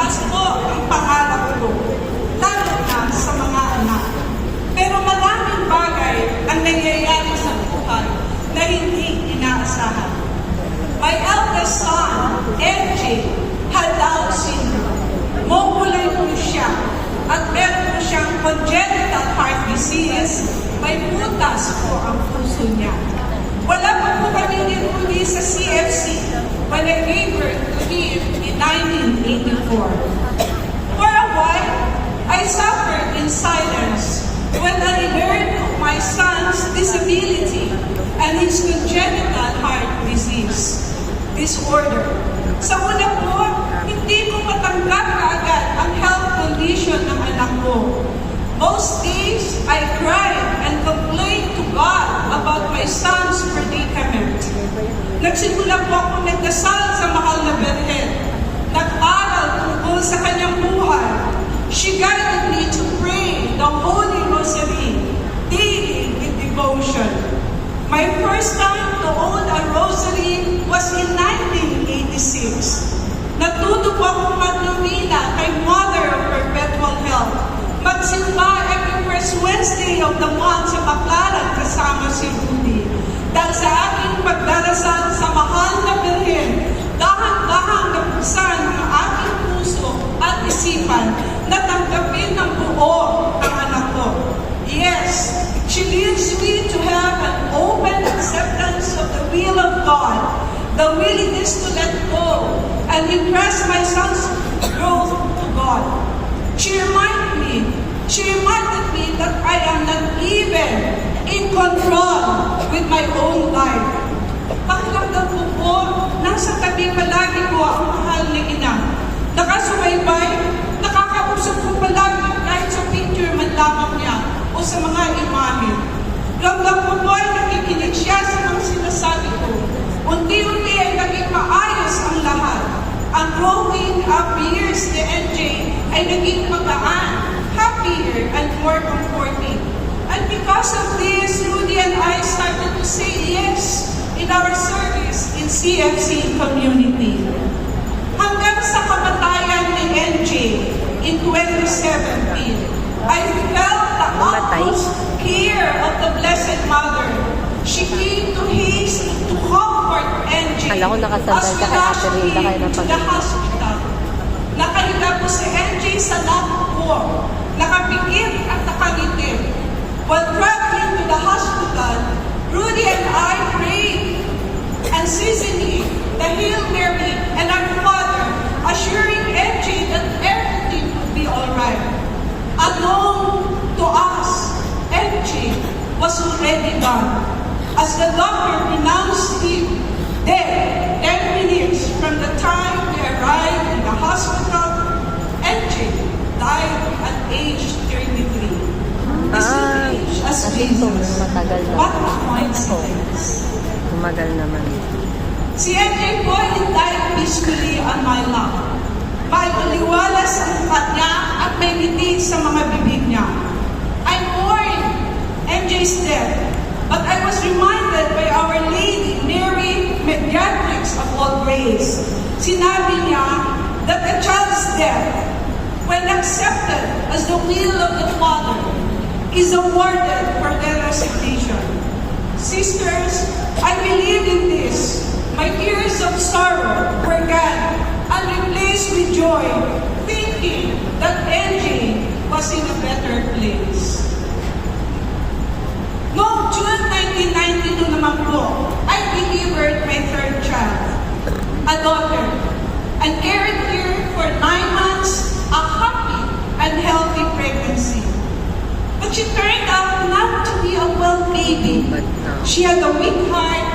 itaas mo ang pangarap ko, lalo na sa mga anak. Pero maraming bagay ang nangyayari sa buhay na hindi inaasahan. My eldest son, MJ, had Down syndrome. Mongoloid po siya at meron po siyang congenital heart disease. May butas po ang puso niya. Wala pa po kami niruli sa CFC when I gave birth to him in 1984. For a while, I suffered in silence when I learned of my son's disability and his congenital heart disorder. Sa una po, hindi ko matanggap kaagad ang health condition ng anak ko. Most days, I cried and complained to God about my son's predicament. Nagsimula po ako nagdasal sa mahal na Birhen. Nag-aral tungkol sa kanyang buhay. She guided me to pray the Holy Rosary daily with devotion. My first time to own a rosary was in 1986. Natuto po akong magnomina kay Mother of Perpetual Health. Magsimba every first Wednesday of the month sa Baclaran kasama si Rudy. Dahil sa aking pagdarasal sa mahal na Birhen, dahan-dahang nabuksan ang aking puso at isipan na tanggapin ng buo ang anak ko. Yes, she leads me to have an open acceptance of the will of God, the willingness to let go and impress my son's growth to God. She reminded me that I am not even in control with my own life. Pakiramdam ko po, nasa tabi palagi ko ang mahal na ina. Nakasubaybay, nakakausap ko palagi kahit sa picture man lamang niya o sa mga imahe. Ramdam ko po ay nakikinig siya sa mga sinasabi ko. Unti-unti ay naging maayos ang lahat. Ang growing up years ni NJ ay naging magaan, happier, and more comforting. And because of this, Rudy and I started to say yes in our service in CFC community. Hanggang sa kamatayan ni NJ in 2017, I felt the utmost care of the Blessed Mother. She came to haste to comfort NJ Alam ko nakasabay ka kay Ate Rilda kayo ng to the hospital. Nakahiga po si NJ sa lap ko, nakapikit at nakangiti. While traveling to the hospital, Rudy and I prayed and singing the Hail Mary and our Father, assuring NJ that everything would be alright. Unknown to us, NJ was already gone. As the doctor pronounced him dead 10 minutes from the time we arrived in the hospital, NJ died at age 33. This age as Jesus. Matagal na. What a coincidence. Tumagal naman. Si NJ po ay died peacefully on my lap. May uliwalas ang kanya at may ngiti sa mga bibig niya. I mourned NJ's death, but I was reminded by Our Lady, Mary, Mediatrix of all grace. Sinabi niya that a child's death, when accepted as the will of the Father, is awarded for their resignation. Sisters, I believe in this. My tears of sorrow were gone and replaced with joy, thinking that NJ was in a better place. Noong June 1992 naman po, I delivered my third child, a daughter, and carried her for 9 months, a happy and healthy pregnancy. But she turned out not to be a well baby. She had a weak heart